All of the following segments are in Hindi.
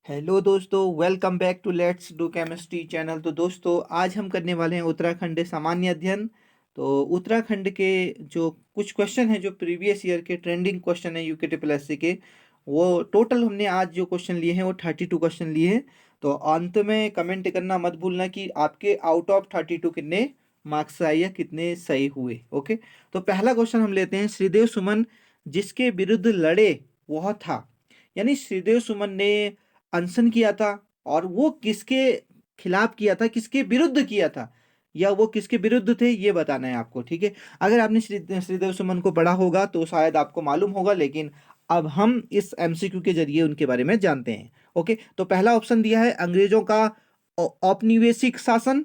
हेलो दोस्तों, welcome back to let's do chemistry channel. तो दोस्तों, आज हम करने वाले हैं उत्तराखंड सामान्य अध्ययन। तो उत्तराखंड के जो कुछ क्वेश्चन हैं, जो प्रीवियस ईयर के ट्रेंडिंग क्वेश्चन हैं यूके ट्रिपल एस सी के, वो टोटल हमने आज जो क्वेश्चन लिए हैं वो 32 क्वेश्चन लिए हैं। तो अंत में कमेंट करना मत भूलना कि आपके आउट ऑफ 32 कितने मार्क्स आए या कितने सही हुए। ओके, तो पहला क्वेश्चन हम लेते हैं। श्रीदेव सुमन जिसके विरुद्ध लड़े वह था, यानी श्रीदेव सुमन ने अनशन किया था, और वो किसके खिलाफ किया था, किसके विरुद्ध किया था, या वो किसके विरुद्ध थे, ये बताना है आपको। ठीक है, अगर आपने श्रीदेव सुमन को पढ़ा होगा तो शायद आपको मालूम होगा, लेकिन अब हम इस एमसीक्यू के जरिए उनके बारे में जानते हैं। ओके, तो पहला ऑप्शन दिया है अंग्रेजों का औपनिवेशिक शासन।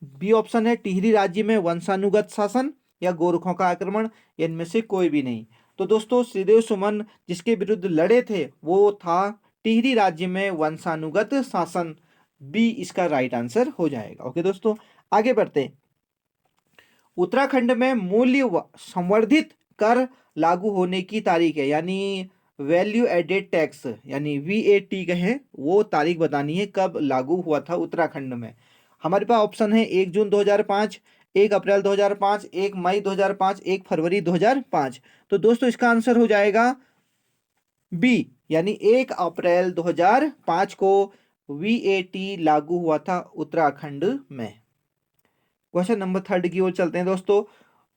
बी ऑप्शन है टिहरी राज्य में वंशानुगत शासन, या गोरखों का आक्रमण, या इनमें से कोई भी नहीं। तो दोस्तों, श्रीदेव सुमन जिसके विरुद्ध लड़े थे वो था टिहरी राज्य में वंशानुगत शासन। बी इसका राइट आंसर हो जाएगा। ओके दोस्तों, आगे बढ़ते हैं। उत्तराखंड में संवर्धित कर लागू होने की तारीख है, यानी वैल्यू एडेड टैक्स, यानी वीएटी कहें, वो तारीख बतानी है कब लागू हुआ था उत्तराखंड में। हमारे पास ऑप्शन है 1 जून 2005, 1 अप्रैल 2005, 1 मई 2005, 1 फरवरी 2005। तो दोस्तों, इसका आंसर हो जाएगा बी, यानी 1 अप्रैल 2005 को वीएटी लागू हुआ था उत्तराखंड में। क्वेश्चन नंबर थर्ड की ओर चलते हैं दोस्तों।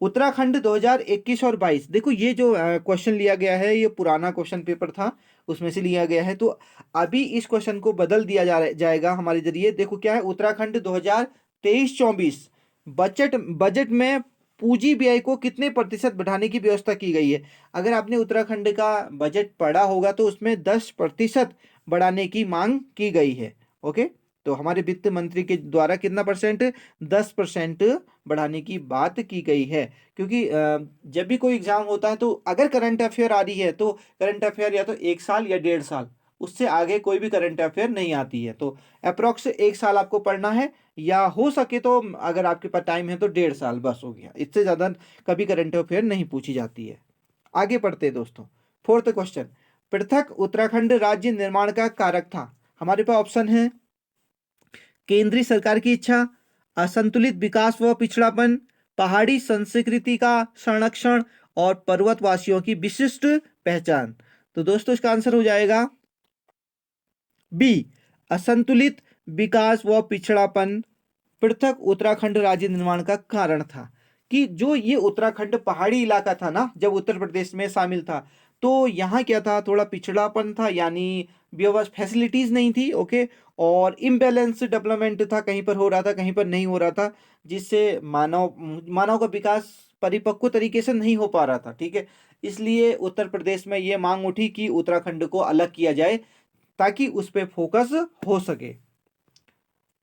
उत्तराखंड 2021 और 22, देखो ये जो क्वेश्चन लिया गया है ये पुराना क्वेश्चन पेपर था, उसमें से लिया गया है। तो अभी इस क्वेश्चन को बदल दिया जाएगा हमारे जरिए। देखो क्या है, उत्तराखंड 2023-24 बजट बजट में पूंजी व्यय को कितने प्रतिशत बढ़ाने की व्यवस्था की गई है। अगर आपने उत्तराखंड का बजट पढ़ा होगा तो उसमें 10% बढ़ाने की मांग की गई है। ओके, तो हमारे वित्त मंत्री के द्वारा कितना परसेंट, 10% बढ़ाने की बात की गई है। क्योंकि जब भी कोई एग्जाम होता है तो अगर करंट अफेयर आ रही है तो करंट अफेयर या तो 1 साल या 1.5 साल, उससे आगे कोई भी करंट अफेयर नहीं आती है। तो अप्रोक्स 1 साल आपको पढ़ना है, या हो सके तो अगर आपके पास टाइम है तो 1.5 साल बस हो गया, इससे ज़्यादा कभी करंट अफेयर नहीं पूछी जाती है। आगे पढ़ते हैं दोस्तों। फोर्थ क्वेश्चन, पृथक उत्तराखंड राज्य निर्माण का कारक था। हमारे पास ऑप्शन है केंद्रीय सरकार की इच्छा, असंतुलित विकास व पिछड़ापन, पहाड़ी संस्कृति का संरक्षण, और पर्वतवासियों की विशिष्ट पहचान। तो दोस्तों, इसका आंसर हो जाएगा बी, असंतुलित विकास व पिछड़ापन पृथक उत्तराखंड राज्य निर्माण का कारण था। कि जो ये उत्तराखंड पहाड़ी इलाका था ना, जब उत्तर प्रदेश में शामिल था, तो यहाँ क्या था, थोड़ा पिछड़ापन था, यानी व्यवस्था फैसिलिटीज नहीं थी। ओके, और इम्बैलेंस डेवलपमेंट था, कहीं पर हो रहा था कहीं पर नहीं हो रहा था, जिससे मानव मानव का विकास परिपक्व तरीके से नहीं हो पा रहा था। ठीक है, इसलिए उत्तर प्रदेश में ये मांग उठी कि उत्तराखंड को अलग किया जाए ताकि उस पर फोकस हो सके।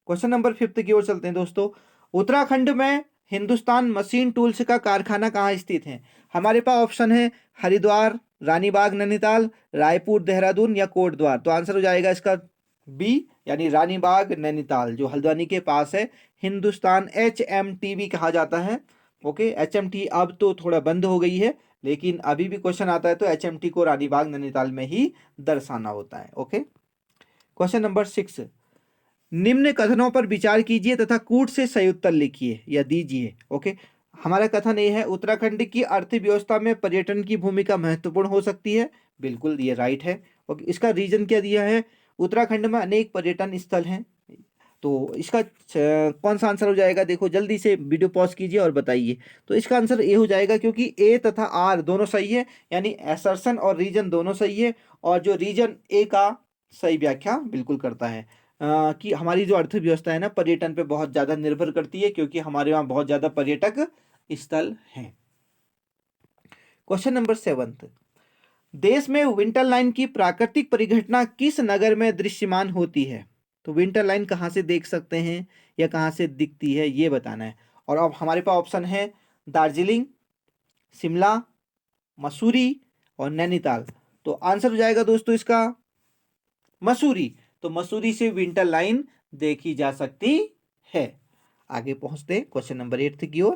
क्वेश्चन नंबर फिफ्थ की ओर चलते हैं दोस्तों। उत्तराखंड में हिंदुस्तान मशीन टूल्स का कारखाना कहाँ स्थित है। हमारे पास ऑप्शन है हरिद्वार, रानीबाग नैनीताल, रायपुर देहरादून, या कोटद्वार। तो आंसर हो जाएगा इसका बी, यानी रानीबाग नैनीताल, जो हल्द्वानी के पास है। हिंदुस्तान HMT भी कहा जाता है। ओके, HMT अब तो थोड़ा बंद हो गई है, लेकिन अभी भी क्वेश्चन आता है तो HMT को रानीबाग नैनीताल में ही दर्शाना होता है। ओके, क्वेश्चन नंबर 6, निम्न कथनों पर विचार कीजिए तथा कूट से सही उत्तर लिखिए या दीजिए। ओके, हमारा कथन ये है, उत्तराखंड की अर्थव्यवस्था में पर्यटन की भूमिका महत्वपूर्ण हो सकती है। बिल्कुल, ये राइट है। ओके, इसका रीजन क्या दिया है, उत्तराखंड में अनेक पर्यटन स्थल हैं। तो इसका कौन सा आंसर हो जाएगा, देखो जल्दी से वीडियो पॉज कीजिए और बताइए। तो इसका आंसर ए हो जाएगा, क्योंकि ए तथा आर दोनों सही है, यानी असर्शन और रीजन दोनों सही है। और जो रीजन ए का सही व्याख्या बिल्कुल करता है कि हमारी जो अर्थव्यवस्था है ना, पर्यटन पे बहुत ज़्यादा निर्भर करती है, क्योंकि हमारे वहाँ बहुत ज़्यादा पर्यटक स्थल हैं। क्वेश्चन नंबर 7, देश में विंटर लाइन की प्राकृतिक परिघटना किस नगर में दृश्यमान होती है। तो विंटर लाइन कहाँ से देख सकते हैं या कहाँ से दिखती है, ये बताना है। और अब हमारे पास ऑप्शन है दार्जिलिंग, शिमला, मसूरी, और नैनीताल। तो आंसर हो जाएगा दोस्तों इसका मसूरी। तो मसूरी से विंटर लाइन देखी जा सकती है। आगे पहुंचते क्वेश्चन नंबर 8 की ओर।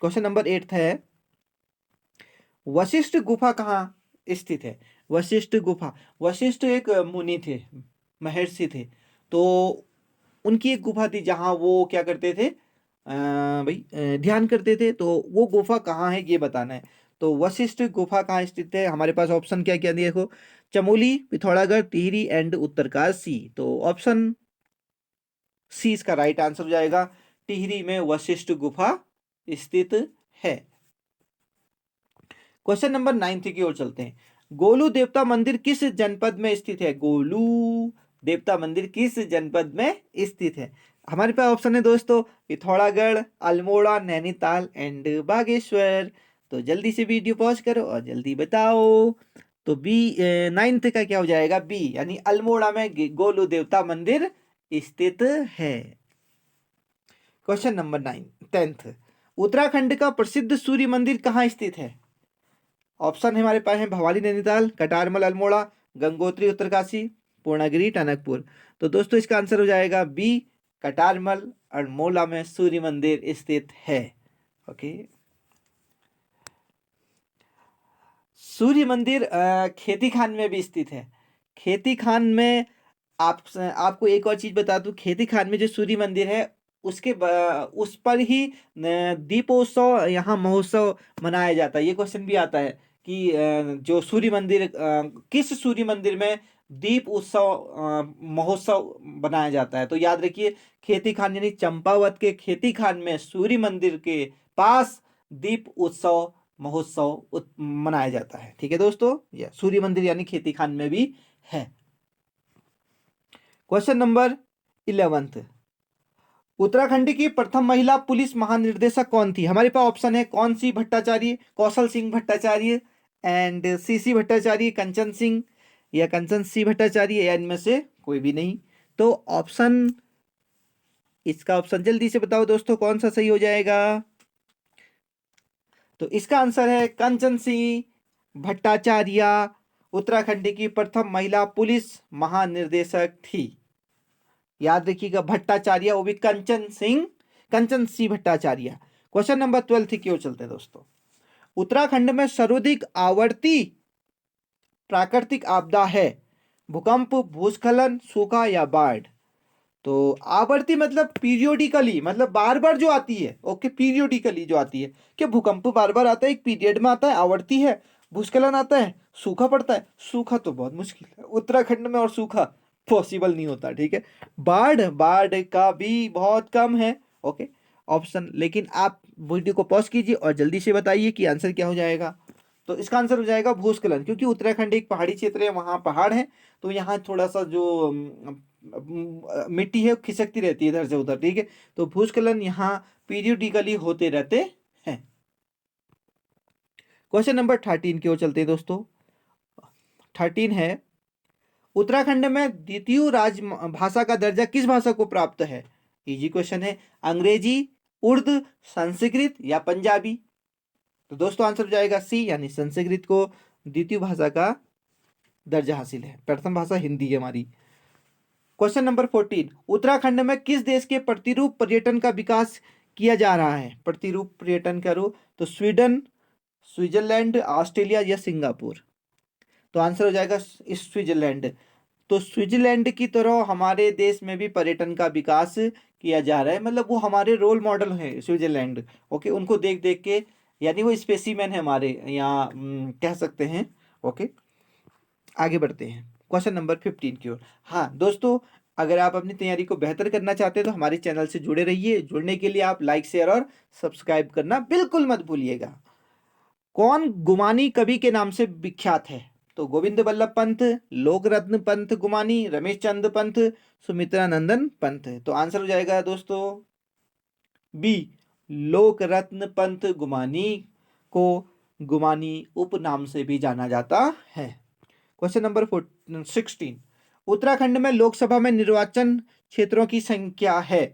क्वेश्चन नंबर 8 है, वशिष्ठ गुफा कहाँ स्थित है। वशिष्ठ गुफा, वशिष्ठ एक मुनि थे। महर्षि थे, तो उनकी एक गुफा थी जहाँ वो क्या करते थे भाई ध्यान करते थे। तो वो गुफा कहाँ है ये बताना है। तो वशिष्ठ गुफा कहाँ स्थित है? हमारे पास ऑप्शन क्या क्या दिए देखो, चमोली, पिथौरागढ़, टिहरी एंड उत्तरकाशी। तो ऑप्शन सी इसका राइट आंसर हो जाएगा। टिहरी में वशिष्ठ गुफा स्थित है। क्वेश्चन नंबर 9 की ओर चलते हैं। गोलू देवता मंदिर किस जनपद में स्थित है? गोलू देवता मंदिर किस जनपद में स्थित है? हमारे पास ऑप्शन है दोस्तों, पिथौरागढ़, अल्मोड़ा, नैनीताल एंड बागेश्वर। तो जल्दी से वीडियो पॉज करो और जल्दी बताओ। तो बी 9 का क्या हो जाएगा? बी यानी अल्मोड़ा में गोलू देवता मंदिर स्थित है। क्वेश्चन नंबर 10th, उत्तराखंड का प्रसिद्ध सूर्य मंदिर कहाँ स्थित है? ऑप्शन हमारे पास है भवाली नैनीताल, कटारमल अल्मोड़ा, गंगोत्री उत्तरकाशी, पूर्णागिरी टनकपुर। तो दोस्तों इसका आंसर हो जाएगा बी, कटारमल अल्मोड़ा में सूर्य मंदिर स्थित है। ओके, सूर्य मंदिर खेती खान में भी स्थित है। खेती खान में आपको एक और चीज बता दूं, खेती खान में जो सूर्य मंदिर है उस पर ही दीपोत्सव यहाँ महोत्सव मनाया जाता है। ये क्वेश्चन भी आता है कि जो सूर्य मंदिर किस सूर्य मंदिर में दीप उत्सव महोत्सव बनाया जाता है? तो याद रखिए, खेती खान यानी चंपावत के खेती खान में सूर्य मंदिर के पास दीप उत्सव महोत्सव मनाया जाता है। ठीक है दोस्तों, यह सूर्य मंदिर यानी खेती खान में भी है। क्वेश्चन नंबर 11th, उत्तराखंड की प्रथम महिला पुलिस महानिर्देशक कौन थी? हमारे पास ऑप्शन है कौन सी भट्टाचार्य, कौशल सिंह भट्टाचार्य एंड सीसी भट्टाचार्य, कंचन सिंह या कंचन सी भट्टाचार्य, या इनमें से कोई भी नहीं। तो ऑप्शन, इसका ऑप्शन जल्दी से बताओ दोस्तों, कौन सा सही हो जाएगा? तो इसका आंसर है कंचन सिंह भट्टाचार्य उत्तराखंड की प्रथम महिला पुलिस महानिर्देशक थी। याद रखिएगा, भट्टाचार्य वो भी कंचन सिंह, कंचन सिंह भट्टाचार्य। क्वेश्चन नंबर 12 की ओर चलते हैं दोस्तों। उत्तराखंड में सर्वाधिक आवर्ती प्राकृतिक आपदा है? भूकंप, भूस्खलन, सूखा या बाढ़? तो आवर्ती मतलब पीरियोडिकली, मतलब बार बार जो आती है। ओके, पीरियोडिकली जो आती है, कि भूकंप बार बार आता है, एक पीरियड में आता है, आवर्ती है। भूस्खलन आता है, सूखा पड़ता है। सूखा तो बहुत मुश्किल है उत्तराखंड में, और सूखा पॉसिबल नहीं होता। ठीक है, बाढ़, बाढ़ का भी बहुत कम है। ओके, ऑप्शन, लेकिन आप वीडियो को पॉज कीजिए और जल्दी से बताइए कि आंसर क्या हो जाएगा। तो इसका आंसर हो जाएगा भूस्खलन, क्योंकि उत्तराखंड एक पहाड़ी क्षेत्र है, वहाँ पहाड़ है, तो यहाँ थोड़ा सा जो मिट्टी है खिसकती रहती है इधर से उधर। ठीक है, तो भूस्खलन यहाँ पीरियोडिकली होते रहते हैं। क्वेश्चन नंबर 13 की ओर चलते हैं दोस्तों। 13 है, उत्तराखंड में द्वितीय राज भाषा का दर्जा किस भाषा को प्राप्त है? इजी क्वेश्चन है, अंग्रेजी, उर्दू, संस्कृत या पंजाबी? तो दोस्तों आंसर हो जाएगा सी, यानी संस्कृत को द्वितीय भाषा का दर्जा हासिल है। प्रथम भाषा हिंदी है हमारी। क्वेश्चन नंबर 14, उत्तराखंड में किस देश के प्रतिरूप पर्यटन का विकास किया जा रहा है? प्रतिरूप पर्यटन करो तो स्वीडन, स्विट्जरलैंड, ऑस्ट्रेलिया या सिंगापुर? तो आंसर हो जाएगा स्विट्जरलैंड। तो स्विट्जरलैंड की तरह हमारे देश में भी पर्यटन का विकास किया जा रहा है, मतलब वो हमारे रोल मॉडल है स्विट्जरलैंड। ओके, उनको देख देख के, यानी वो स्पेसिमेन है हमारे यहाँ, कह सकते हैं। ओके, आगे बढ़ते हैं क्वेश्चन नंबर 15 की ओर। हाँ दोस्तों, अगर आप अपनी तैयारी को बेहतर करना चाहते हैं तो हमारे चैनल से जुड़े रहिए। जुड़ने के लिए आप लाइक, शेयर और सब्सक्राइब करना बिल्कुल मत भूलिएगा। कौन गुमानी कवि के नाम से विख्यात है? तो गोविंद बल्लभ पंत, लोकरत्न पंत गुमानी, रमेश चंद्र पंत, सुमित्रा नंदन पंत। तो आंसर हो जाएगा दोस्तों बी, लोकरत्न पंत गुमानी को गुमानी उपनाम से भी जाना जाता है। क्वेश्चन नंबर 16, उत्तराखंड में लोकसभा में निर्वाचन क्षेत्रों की संख्या है?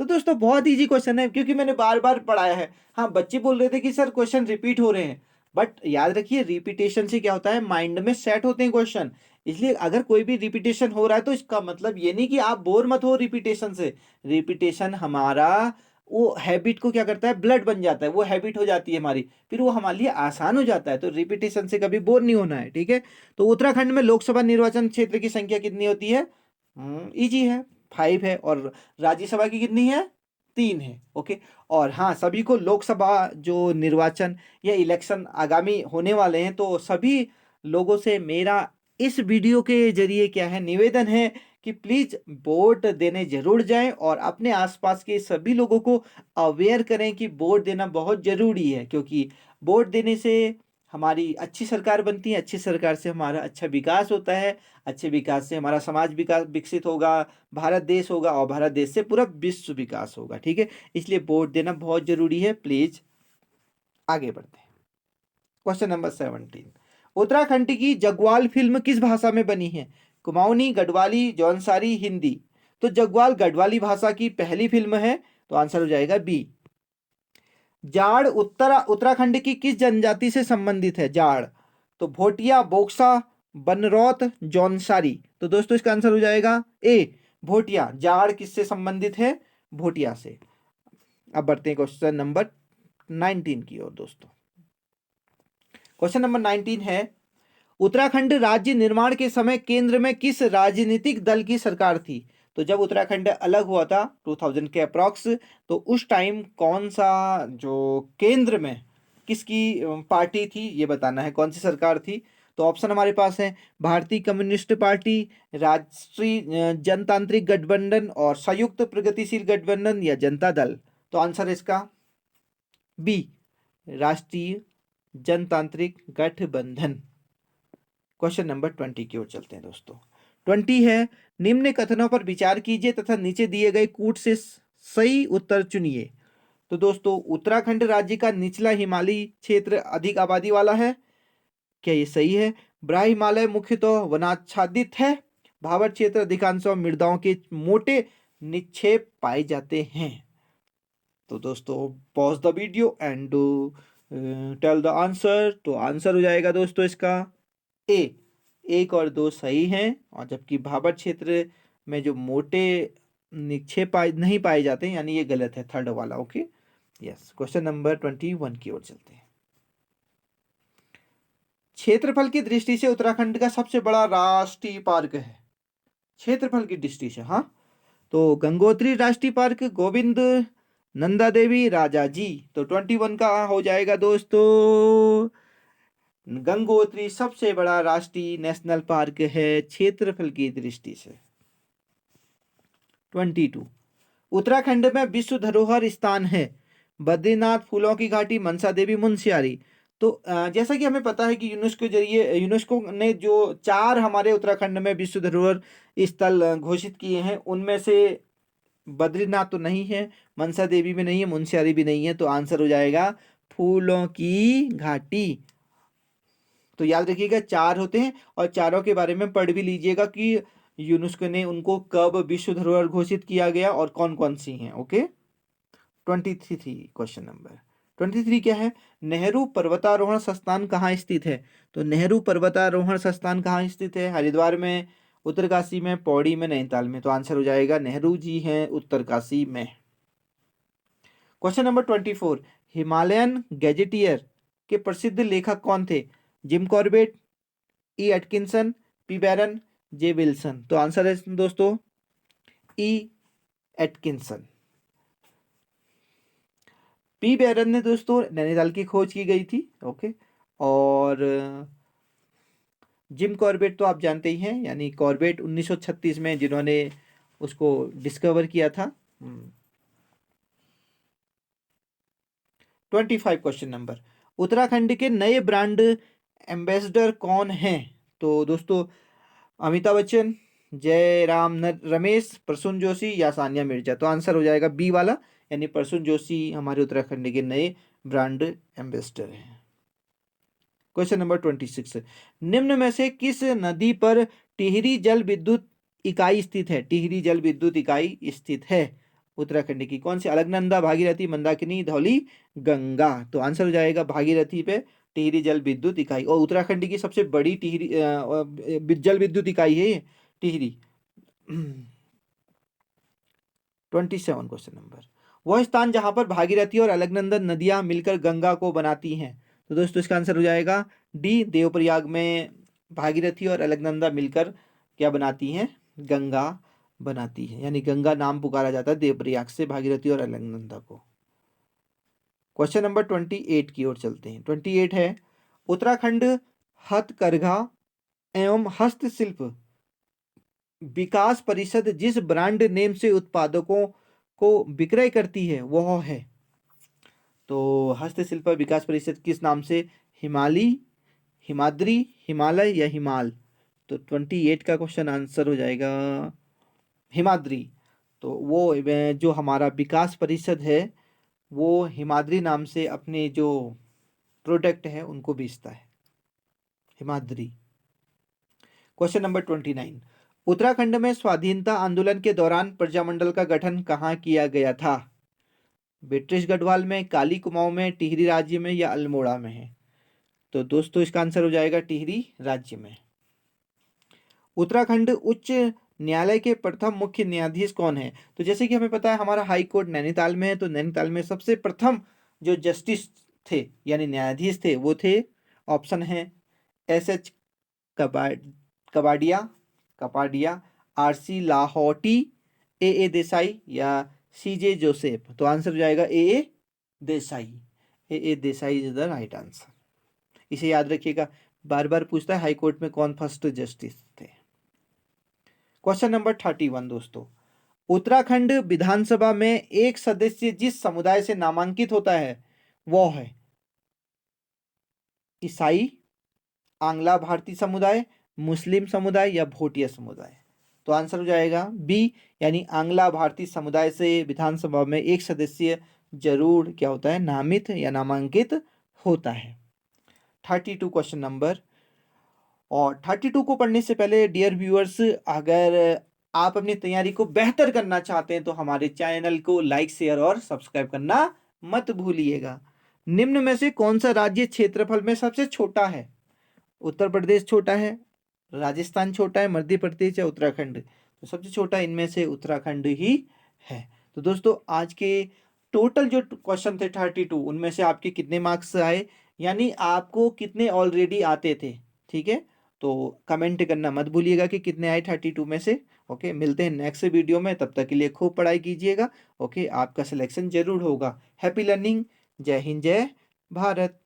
तो दोस्तों बहुत इजी क्वेश्चन है, क्योंकि मैंने बार बार पढ़ाया है। हाँ, बच्चे बोल रहे थे कि सर क्वेश्चन रिपीट हो रहे हैं, बट याद रखिए रिपीटेशन से क्या होता है, माइंड में सेट होते हैं क्वेश्चन। इसलिए अगर कोई भी रिपीटेशन हो रहा है तो इसका मतलब ये नहीं कि आप बोर मत हो रिपीटेशन से। रिपीटेशन हमारा वो हैबिट को क्या करता है, ब्लड बन जाता है, वो हैबिट हो जाती है हमारी, फिर वो हमारे लिए आसान हो जाता है। तो रिपीटेशन से कभी बोर नहीं होना है। ठीक है, तो उत्तराखंड में लोकसभा निर्वाचन क्षेत्र की संख्या कितनी होती है? इजी है, 5 है। और राज्यसभा की कितनी है? 3 है। ओके। और हाँ, सभी को लोकसभा जो निर्वाचन या इलेक्शन आगामी होने वाले हैं, तो सभी लोगों से मेरा इस वीडियो के जरिए क्या है, निवेदन है कि प्लीज वोट देने जरूर जाएं और अपने आसपास के सभी लोगों को अवेयर करें कि वोट देना बहुत जरूरी है, क्योंकि वोट देने से हमारी अच्छी सरकार बनती है, अच्छी सरकार से हमारा अच्छा विकास होता है, अच्छे विकास से हमारा समाज विकास विकसित होगा, भारत देश होगा, और भारत देश से पूरा विश्व विकास होगा। ठीक है, इसलिए वोट देना बहुत जरूरी है। प्लीज आगे बढ़ते हैं। क्वेश्चन नंबर 17, उत्तराखंड की जगवाल फिल्म किस भाषा में बनी है? कुमाऊनी, गढ़वाली, जौनसारी, हिंदी। तो जगवाल गढ़वाली भाषा की पहली फिल्म है, तो आंसर हो जाएगा बी। जाड़ उत्तराखंड की किस जनजाति से संबंधित है? जाड़, तो भोटिया, बोक्सा, बनरौत, जौनसारी। तो दोस्तों इसका आंसर हो जाएगा ए, भोटिया। जाड़ किससे संबंधित है? भोटिया से। अब बढ़ते हैं क्वेश्चन नंबर 19 की ओर दोस्तों। क्वेश्चन नंबर 19 है, उत्तराखंड राज्य निर्माण के समय केंद्र में किस राजनीतिक दल की सरकार थी? तो जब उत्तराखंड अलग हुआ था 2000 के अप्रॉक्स, तो उस टाइम कौन सा जो केंद्र में किसकी पार्टी थी, ये बताना है, कौन सी सरकार थी। तो ऑप्शन हमारे पास है भारतीय कम्युनिस्ट पार्टी, राष्ट्रीय जनतांत्रिक गठबंधन, और संयुक्त प्रगतिशील गठबंधन, या जनता दल। तो आंसर है इसका बी, राष्ट्रीय जनतांत्रिक गठबंधन। क्वेश्चन नंबर 20 की ओर चलते हैं दोस्तों। 20 है, निम्न कथनों पर विचार कीजिए तथा नीचे दिए गए कूट से सही उत्तर चुनिए। तो दोस्तों, उत्तराखंड राज्य का निचला हिमालयी क्षेत्र अधिक आबादी वाला है, क्या ये सही है? ब्रा हिमालय मुख्यतः वनाच्छादित है। भावर क्षेत्र अधिकांशतः मृदाओं के मोटे निक्षेप पाए जाते हैं। तो दोस्तों, pause the video and tell the answer. तो आंसर हो जाएगा दोस्तों इसका ए, 1 और 2 सही हैं, और जबकि भाबर क्षेत्र में जो मोटे निक्षेप नहीं पाए जाते, यानी ये गलत है, थर्ड वाला। Okay, yes. क्वेश्चन नंबर 21 की ओर चलते हैं। क्षेत्रफल की दृष्टि से उत्तराखंड का सबसे बड़ा राष्ट्रीय पार्क है, क्षेत्रफल की दृष्टि से, हाँ, तो गंगोत्री राष्ट्रीय पार्क, गोविंद, नंदा देवी, राजा जी। तो 21 का हो जाएगा दोस्तों गंगोत्री सबसे बड़ा राष्ट्रीय नेशनल पार्क है क्षेत्रफल की दृष्टि से। 22, उत्तराखंड में विश्व धरोहर स्थान है बद्रीनाथ, फूलों की घाटी, मनसा देवी, मुनस्यारी। तो जैसा कि हमें पता है कि यूनेस्को ने जो 4 हमारे उत्तराखंड में विश्व धरोहर स्थल घोषित किए हैं, उनमें से बद्रीनाथ तो नहीं है, मनसा देवी भी नहीं है, मुनस्यारी भी नहीं है। तो आंसर हो जाएगा फूलों की घाटी। तो याद रखिएगा 4 होते हैं, और चारों के बारे में पढ़ भी लीजिएगा कि यूनेस्को ने उनको कब विश्व धरोहर घोषित किया गया और कौन कौन सी हैं। ओके। 23 क्वेश्चन नंबर 23 क्या है? नेहरू पर्वतारोहण संस्थान कहाँ स्थित है? तो नेहरू पर्वतारोहण संस्थान कहाँ स्थित है? हरिद्वार में, उत्तरकाशी में, पौड़ी में, नैनीताल में। तो आंसर हो जाएगा नेहरू जी हैं उत्तरकाशी में। क्वेश्चन नंबर 24, हिमालयन गैजेटियर के प्रसिद्ध लेखक कौन थे? जिम कॉर्बेट, ई एटकिंसन, पी बैरन, जे विल्सन। तो आंसर है दोस्तों ई एटकिंसन। पी बैरन ने दोस्तों नैनीताल की खोज की गई थी। ओके। और जिम कॉर्बेट तो आप जानते ही हैं, यानी कॉर्बेट 1936 में जिन्होंने उसको डिस्कवर किया था। 25 क्वेश्चन नंबर, उत्तराखंड के नए ब्रांड एम्बेसडर कौन हैं? तो दोस्तों, अमिताभ बच्चन, जयराम रमेश, प्रसून जोशी, या सानिया मिर्जा। तो आंसर हो जाएगा बी वाला, यानी प्रसून जोशी हमारे उत्तराखंड के नए ब्रांड एम्बेसडर हैं। क्वेश्चन नंबर 26, निम्न में से किस नदी पर टिहरी जल विद्युत इकाई स्थित है? टिहरी जल विद्युत इकाई स्थित है उत्तराखंड की कौन सी? अलकनंदा, भागीरथी, मंदाकिनी, धौली, गंगा। तो आंसर हो जाएगा भागीरथी पे टिहरी जल विद्युत इकाई, और उत्तराखंड की सबसे बड़ी टिहरी जल विद्युत इकाई है ये टिहरी। 27 क्वेश्चन नंबर, वह स्थान जहां पर भागीरथी और अलकनंदा नदियां मिलकर गंगा को बनाती हैं। तो दोस्तों इसका आंसर हो जाएगा डी, देवप्रयाग में भागीरथी और अलकनंदा मिलकर क्या बनाती हैं? गंगा बनाती है, यानी गंगा नाम पुकारा जाता है देवप्रयाग से भागीरथी और अलकनंदा को। क्वेश्चन नंबर 28 की ओर चलते हैं। 28 है, उत्तराखंड हथकरघा एवं हस्तशिल्प विकास परिषद जिस ब्रांड नेम से उत्पादकों को विक्रय करती है वह है। तो हस्तशिल्प विकास परिषद किस नाम से, हिमालय, हिमाद्री, हिमालय या हिमाल। तो 28 का क्वेश्चन आंसर हो जाएगा हिमाद्री। तो वो जो हमारा विकास परिषद है वो हिमाद्री नाम से अपने जो प्रोडक्ट है उनको बेचता है, हिमाद्री। क्वेश्चन नंबर 29, उत्तराखंड में स्वाधीनता आंदोलन के दौरान प्रजामंडल का गठन कहाँ किया गया था? बेट्रिस गढ़वाल में, काली कुमाऊं में, टिहरी राज्य में या अल्मोड़ा में है? तो दोस्तों इसका आंसर हो जाएगा टिहरी राज्य में। उत्तराखंड उच्च न्यायालय के प्रथम मुख्य न्यायाधीश कौन है? तो जैसे कि हमें पता है हमारा हाई कोर्ट नैनीताल में है, तो नैनीताल में सबसे प्रथम जो जस्टिस थे यानी न्यायाधीश थे वो थे, ऑप्शन है S H. Kabadia Kapadia, R C. Lahoti, A Desai या सी.जे. जोसेफ। तो आंसर हो जाएगा A Desai. A Desai is the right answer. इसे याद रखिएगा, बार बार पूछता है हाई कोर्ट में कौन फर्स्ट जस्टिस थे। क्वेश्चन नंबर 31 दोस्तों, उत्तराखंड विधानसभा में एक सदस्य जिस समुदाय से नामांकित होता है वो है ईसाई, आंग्ला भारतीय समुदाय, मुस्लिम समुदाय या भोटिया समुदाय। तो आंसर हो जाएगा बी, यानी आंग्ला भारतीय समुदाय से विधानसभा में एक सदस्य जरूर क्या होता है, नामित या नामांकित होता है। 32 क्वेश्चन नंबर। और 32 को पढ़ने से पहले डियर व्यूअर्स, अगर आप अपनी तैयारी को बेहतर करना चाहते हैं तो हमारे चैनल को लाइक, शेयर और सब्सक्राइब करना मत भूलिएगा। निम्न में से कौन सा राज्य क्षेत्रफल में सबसे छोटा है? उत्तर प्रदेश छोटा है, राजस्थान छोटा है, मध्य प्रदेश या उत्तराखंड? तो सबसे छोटा इनमें से उत्तराखंड ही है। तो दोस्तों आज के टोटल जो क्वेश्चन थे 32, उनमें से आपके कितने मार्क्स आए, यानी आपको कितने ऑलरेडी आते थे, ठीक है? तो कमेंट करना मत भूलिएगा कि कितने आए 32 में से। ओके, मिलते हैं नेक्स्ट वीडियो में, तब तक के लिए खूब पढ़ाई कीजिएगा। ओके, आपका सिलेक्शन जरूर होगा। Happy learning. जय हिंद, जय भारत।